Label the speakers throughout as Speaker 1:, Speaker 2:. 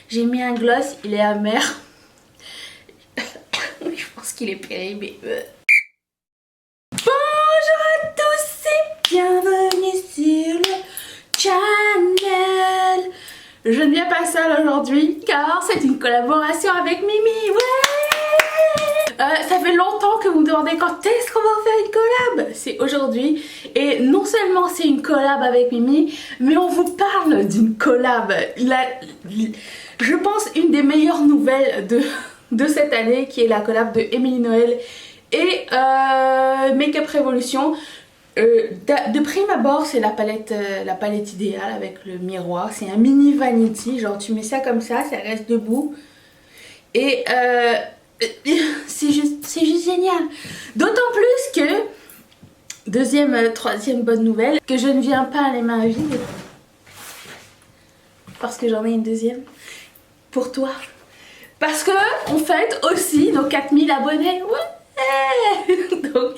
Speaker 1: J'ai mis un gloss, il est amer. Je pense qu'il est périmé. Bonjour à tous et bienvenue sur le channel. Je ne viens pas seule aujourd'hui car c'est une collaboration avec Mimi. Ouais. Ça fait longtemps que vous me demandez quand est-ce qu'on va faire une collab. C'est aujourd'hui et non seulement c'est une collab avec Mimi, mais on vous parle d'une collab. Je pense une des meilleures nouvelles de cette année qui est la collab de Emily Noël et Makeup Revolution. De prime abord c'est la palette idéale avec le miroir. C'est un mini vanity, genre tu mets ça comme ça reste debout et c'est juste génial. D'autant plus que troisième bonne nouvelle, que je ne viens pas les mains vides parce que j'en ai une deuxième pour toi. Parce que on fête aussi nos 4000 abonnés. Ouais. Donc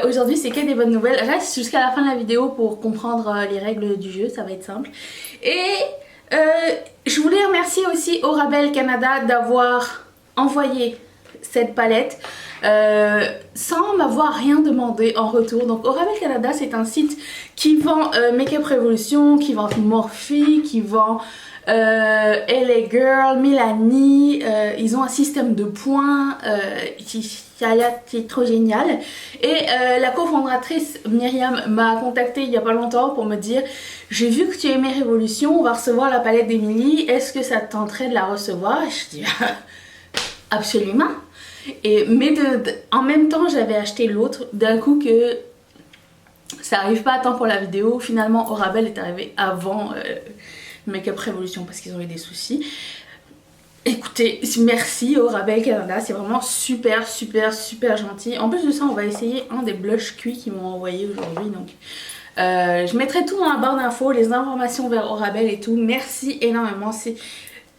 Speaker 1: aujourd'hui c'est que des bonnes nouvelles. Reste jusqu'à la fin de la vidéo pour comprendre les règles du jeu, ça va être simple. Et je voulais remercier aussi Orabel Canada d'avoir envoyé cette palette sans m'avoir rien demandé en retour. Donc Orabel Canada c'est un site qui vend Makeup Revolution, qui vend Morphe, qui vend LA Girl, Milani. Ils ont un système de points qui est trop génial. Et la cofondatrice Myriam m'a contactée il y a pas longtemps pour me dire: j'ai vu que tu aimais Révolution, on va recevoir la palette d'Emily, est-ce que ça te tenterait de la recevoir? Et je dis absolument. Mais en même temps j'avais acheté l'autre d'un coup que ça arrive pas à temps pour la vidéo. Finalement Orabel est arrivé avant Makeup Revolution parce qu'ils ont eu des soucis. Écoutez, merci Orabel Canada, c'est vraiment super gentil. En plus de ça on va essayer un des blushs cuits qu'ils m'ont envoyé aujourd'hui. Donc je mettrai tout dans la barre d'infos, les informations vers Orabel et tout. Merci énormément. C'est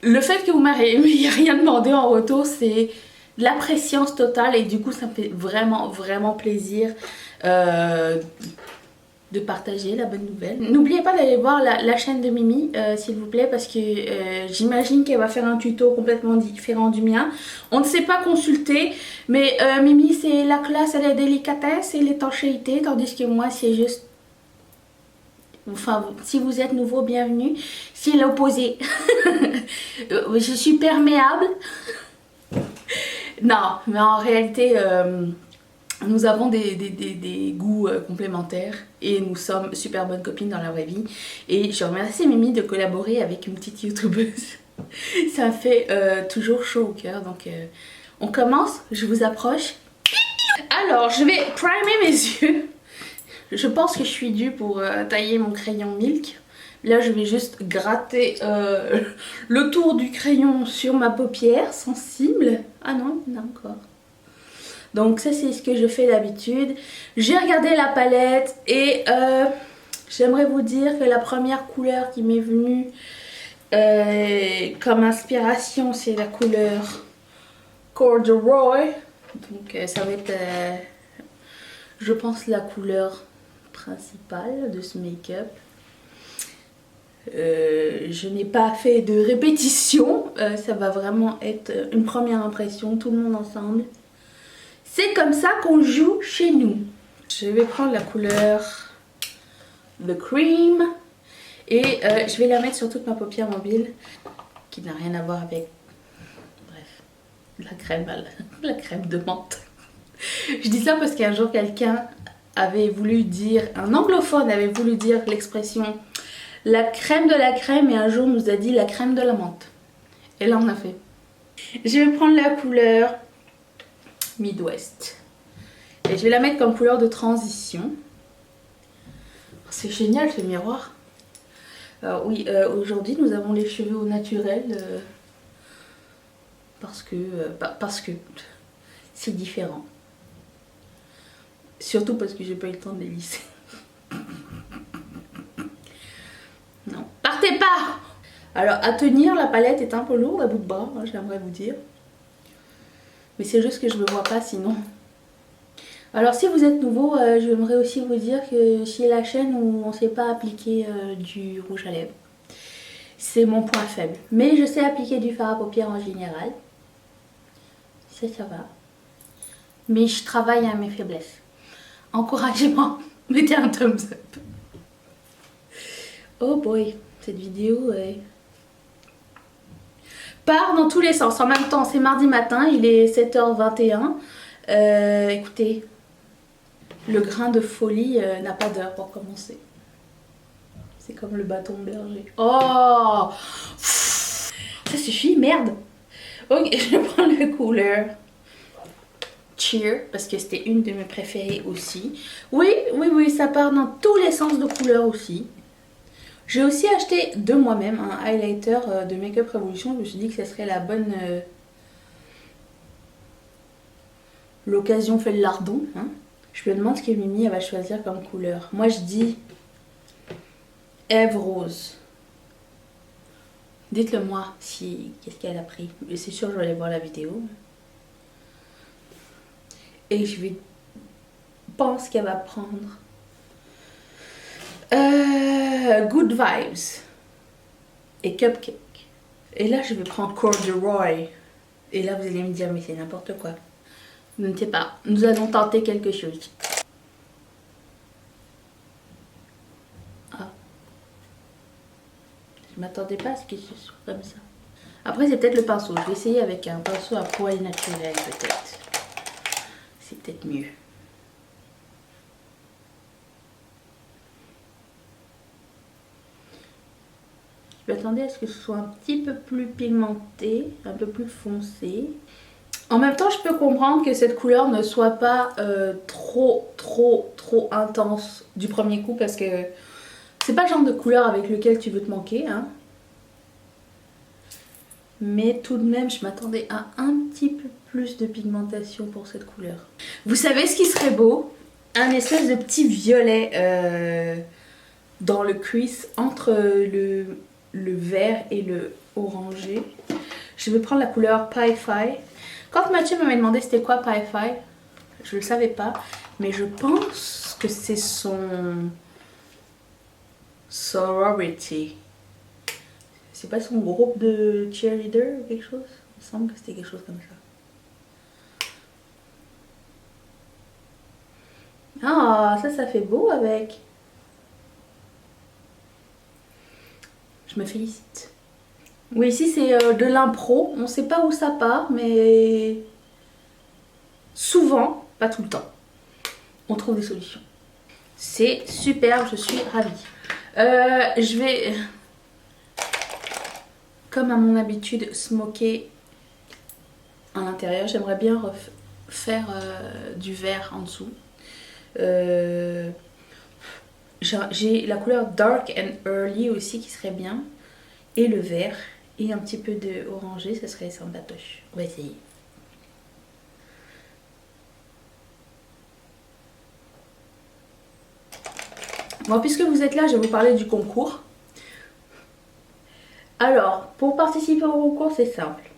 Speaker 1: le fait que vous m'ayez rien demandé en retour, c'est de la préscience totale et du coup ça me fait vraiment plaisir de partager la bonne nouvelle. N'oubliez pas d'aller voir la chaîne de Mimi s'il vous plaît, parce que j'imagine qu'elle va faire un tuto complètement différent du mien. On ne s'est pas consulté, mais Mimi c'est la classe et la délicatesse et l'étanchéité, tandis que moi c'est juste... Enfin, si vous êtes nouveau, bienvenue. C'est l'opposé. Je suis perméable. Non, mais en réalité, nous avons des goûts complémentaires et nous sommes super bonnes copines dans la vraie vie. Et je remercie Mimi de collaborer avec une petite youtubeuse. Ça fait toujours chaud au cœur. Donc, on commence. Je vous approche. Alors, je vais primer mes yeux. Je pense que je suis due pour tailler mon crayon Milk. Là je vais juste gratter le tour du crayon sur ma paupière sensible. Ah non, il y en a encore. Donc ça c'est ce que je fais d'habitude. J'ai regardé la palette et j'aimerais vous dire que la première couleur qui m'est venue comme inspiration c'est la couleur Corduroy. Donc ça va être je pense la couleur principale de ce make-up. Je n'ai pas fait de répétition, ça va vraiment être une première impression, tout le monde ensemble. C'est comme ça qu'on joue chez nous. Je vais prendre la couleur The Cream et je vais la mettre sur toute ma paupière mobile qui n'a rien à voir avec, bref, la crème de menthe. Je dis ça parce qu'un jour quelqu'un avait voulu dire, un anglophone avait voulu dire l'expression la crème de la crème et un jour nous a dit la crème de la menthe. Et là on a fait. Je vais prendre la couleur Midwest et je vais la mettre comme couleur de transition. C'est génial ce miroir. Alors oui, aujourd'hui nous avons les cheveux au naturel parce que c'est différent. Surtout parce que j'ai pas eu le temps de les lisser. Non, partez pas! Alors à tenir, la palette est un peu lourde à bout de bras, hein, j'aimerais vous dire. Mais c'est juste que je ne me vois pas sinon. Alors si vous êtes nouveau, j'aimerais aussi vous dire que c'est la chaîne où on ne sait pas appliquer du rouge à lèvres. C'est mon point faible. Mais je sais appliquer du fard à paupières en général. Ça va. Mais je travaille à mes faiblesses. Encouragez-moi. Mettez un thumbs up. Oh boy, cette vidéo part dans tous les sens. En même temps, c'est mardi matin, il est 7h21. Écoutez, le grain de folie n'a pas d'heure pour commencer. C'est comme le bâton berger. Oh, ça suffit, merde. Ok, je vais prendre la couleur Cheer, parce que c'était une de mes préférées aussi. Oui, ça part dans tous les sens de couleurs aussi. J'ai aussi acheté de moi-même un highlighter de Make Up Revolution. Je me suis dit que ça serait la bonne... L'occasion fait le lardon. Hein. Je me demande ce que Mimi elle va choisir comme couleur. Moi je dis Ève Rose. Dites-le moi si qu'est-ce qu'elle a pris. C'est sûr je vais aller voir la vidéo. Et je pense qu'elle va prendre Good Vibes et Cupcake. Et là je vais prendre Corduroy. Et là vous allez me dire mais c'est n'importe quoi. Ne sais pas, nous allons tenter quelque chose. Ah. Je m'attendais pas à ce que ce soit comme ça. Après c'est peut-être le pinceau. Je vais essayer avec un pinceau à poil naturel peut-être. C'est peut-être mieux. Je m'attendais à ce que ce soit un petit peu plus pigmenté, un peu plus foncé. En même temps, je peux comprendre que cette couleur ne soit pas trop intense du premier coup parce que c'est pas le genre de couleur avec lequel tu veux te manquer. Hein. Mais tout de même, je m'attendais à un petit peu plus de pigmentation pour cette couleur. Vous savez ce qui serait beau? Un espèce de petit violet dans le crease entre le vert et le orangé. Je vais prendre la couleur Pie Fi. Quand Mathieu m'avait demandé c'était quoi Pie Fi, je ne le savais pas, mais je pense que c'est son sorority. C'est pas son groupe de cheerleader ou quelque chose? Il me semble que c'était quelque chose comme ça. Ah, ça fait beau avec. Je me félicite. Oui, ici c'est de l'impro. On ne sait pas où ça part, mais souvent, pas tout le temps, on trouve des solutions. C'est superbe, je suis ravie. Je vais, comme à mon habitude, smoker à l'intérieur. J'aimerais bien faire du vert en dessous. J'ai la couleur Dark and Early aussi qui serait bien. Et le vert. Et un petit peu de orangé, ça serait sympatoche. On va essayer. Bon, puisque vous êtes là, je vais vous parler du concours. Alors, pour participer au concours, c'est simple.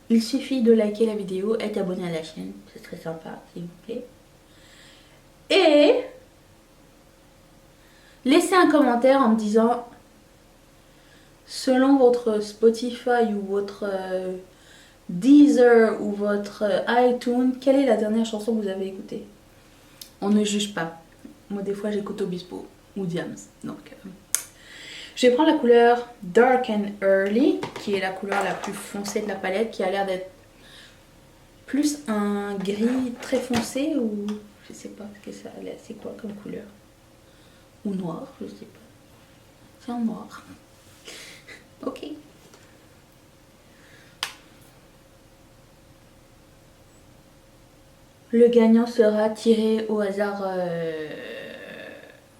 Speaker 1: Il suffit de liker la vidéo, être abonné à la chaîne, c'est très sympa, s'il vous plaît. Et laissez un commentaire en me disant, selon votre Spotify ou votre Deezer ou votre iTunes, quelle est la dernière chanson que vous avez écoutée? On ne juge pas. Moi, des fois, j'écoute Obispo ou Diams. Donc, je vais prendre la couleur Dark and Early, qui est la couleur la plus foncée de la palette, qui a l'air d'être plus un gris très foncé ou je sais pas ce que ça a l'air. C'est quoi comme couleur? Ou noir, je sais pas. C'est en noir. Ok. Le gagnant sera tiré au hasard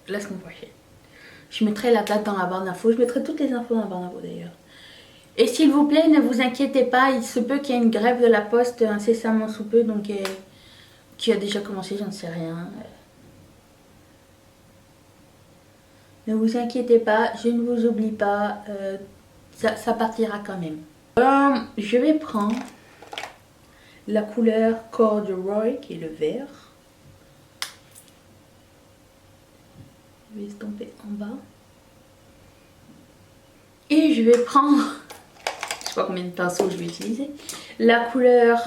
Speaker 1: la semaine prochaine. Je mettrai la date dans la barre d'infos. Je mettrai toutes les infos dans la barre d'infos d'ailleurs. Et s'il vous plaît, ne vous inquiétez pas. Il se peut qu'il y ait une grève de la poste incessamment sous peu. Donc, qui a déjà commencé, j'en sais rien. Ne vous inquiétez pas. Je ne vous oublie pas. Ça partira quand même. Je vais prendre la couleur Corduroy qui est le vert. Je vais estomper en bas. Et je vais prendre, je sais pas combien de pinceaux je vais utiliser, la couleur,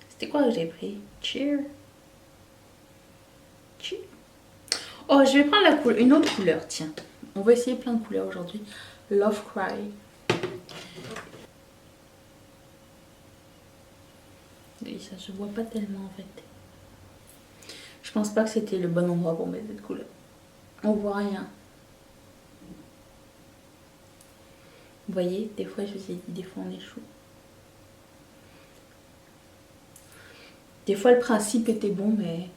Speaker 1: c'était quoi que j'ai pris? Cheer. Oh, je vais prendre une autre couleur, tiens. On va essayer plein de couleurs aujourd'hui. Love Cry. Et ça se voit pas tellement en fait. Je pense pas que c'était le bon endroit pour mettre cette couleur. On voit rien. Vous voyez, des fois je vous ai dit, des fois on échoue. Des fois le principe était bon, mais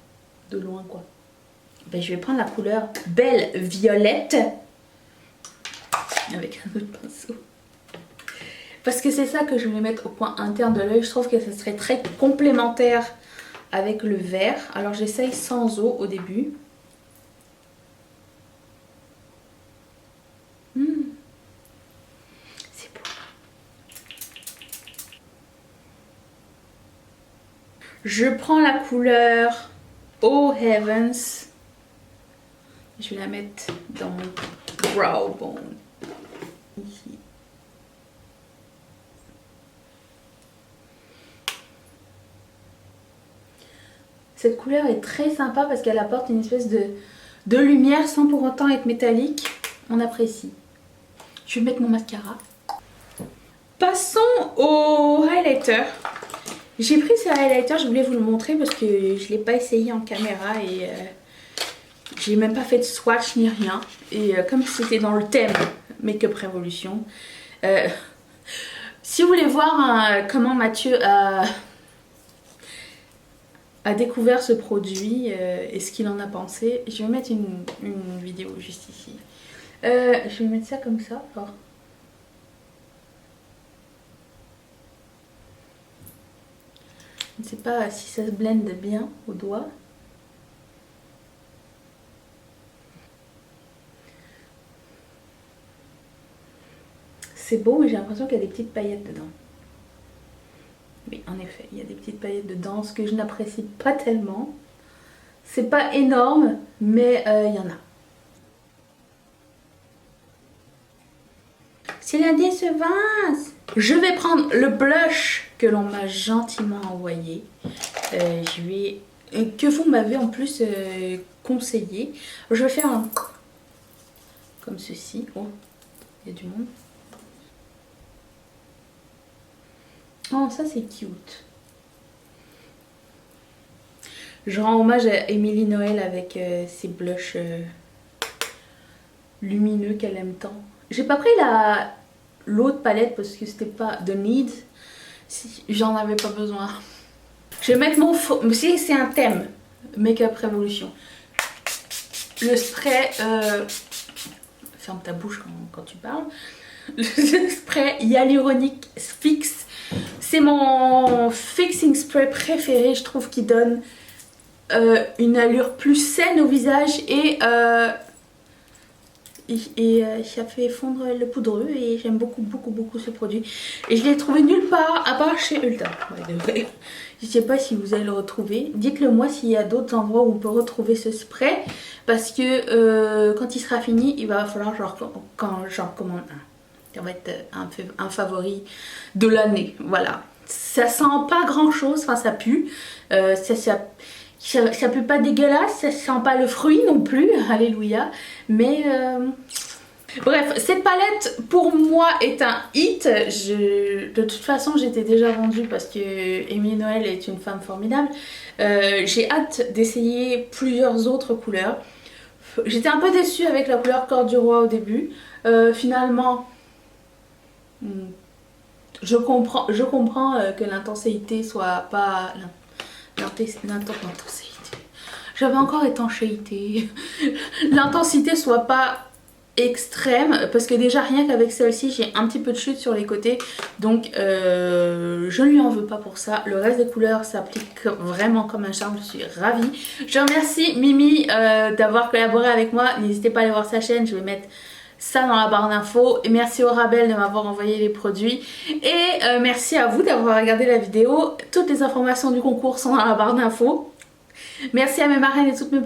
Speaker 1: de loin quoi. Ben, je vais prendre la couleur Belle Violette avec un autre pinceau. Parce que c'est ça que je vais mettre au point interne de l'œil. Je trouve que ça serait très complémentaire avec le vert. Alors j'essaye sans eau au début. C'est beau. Je prends la couleur Oh Heavens. Je vais la mettre dans mon brow bone. Ici. Cette couleur est très sympa parce qu'elle apporte une espèce de lumière sans pour autant être métallique. On apprécie. Je vais mettre mon mascara. Passons au highlighter. J'ai pris ce highlighter, je voulais vous le montrer parce que je ne l'ai pas essayé en caméra et j'ai même pas fait de swatch ni rien. Et comme c'était dans le thème Make-up Révolution, si vous voulez voir comment Mathieu a découvert ce produit et ce qu'il en a pensé, je vais mettre une vidéo juste ici. Je vais mettre ça comme ça. Alors. Je ne sais pas si ça se blende bien au doigt. C'est beau, mais j'ai l'impression qu'il y a des petites paillettes dedans. Oui, en effet, il y a des petites paillettes dedans, ce que je n'apprécie pas tellement. C'est pas énorme, mais il y en a. C'est la décevance. Je vais prendre le blush que l'on m'a gentiment envoyé. Que vous m'avez en plus conseillé. Je vais faire un comme ceci. Oh, il y a du monde. Oh, ça c'est cute. Je rends hommage à Émilie Noël avec ses blushs lumineux qu'elle aime tant. J'ai pas pris l'autre palette parce que c'était pas The Need. Si, j'en avais pas besoin. Je vais mettre mon faux. C'est un thème Make-up Révolution. Le spray. Ferme ta bouche quand tu parles. Le spray Hyaluronic Fix. C'est mon fixing spray préféré. Je trouve qu'il donne une allure plus saine au visage et ça fait fondre le poudreux et j'aime beaucoup ce produit. Et je l'ai trouvé nulle part à part chez Ulta. Ouais, je sais pas si vous allez le retrouver. Dites-le moi s'il y a d'autres endroits où on peut retrouver ce spray. Parce que quand il sera fini, il va falloir quand j'en commande un. Ça va être un favori de l'année. Voilà. Ça sent pas grand chose, enfin ça pue. Ça pue pas dégueulasse, ça sent pas le fruit non plus, alléluia. Mais bref, cette palette pour moi est un hit. De toute façon j'étais déjà vendue parce que Émilie Noël est une femme formidable. J'ai hâte d'essayer plusieurs autres couleurs. J'étais un peu déçue avec la couleur Corde du Roi au début. Finalement, je comprends que l'intensité soit pas... L'intensité. J'avais encore étanchéité. L'intensité soit pas extrême parce que déjà rien qu'avec celle-ci j'ai un petit peu de chute sur les côtés donc je ne lui en veux pas pour ça. Le reste des couleurs s'applique vraiment comme un charme, je suis ravie. Je remercie Mimi d'avoir collaboré avec moi, n'hésitez pas à aller voir sa chaîne, je vais mettre ça dans la barre d'infos. Et merci au Rabel de m'avoir envoyé les produits et merci à vous d'avoir regardé la vidéo. Toutes les informations du concours sont dans la barre d'infos. Merci à mes marraines et toutes mes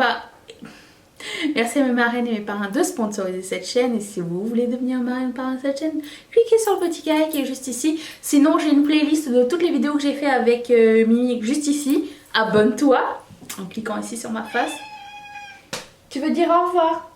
Speaker 1: Merci à mes marraines et mes parrains de sponsoriser cette chaîne. Et si vous voulez devenir marraine ou parrain de cette chaîne, cliquez sur le petit carré qui est juste ici. Sinon, j'ai une playlist de toutes les vidéos que j'ai fait avec Mimi juste ici. Abonne-toi en cliquant ici sur ma face. Tu veux dire au revoir?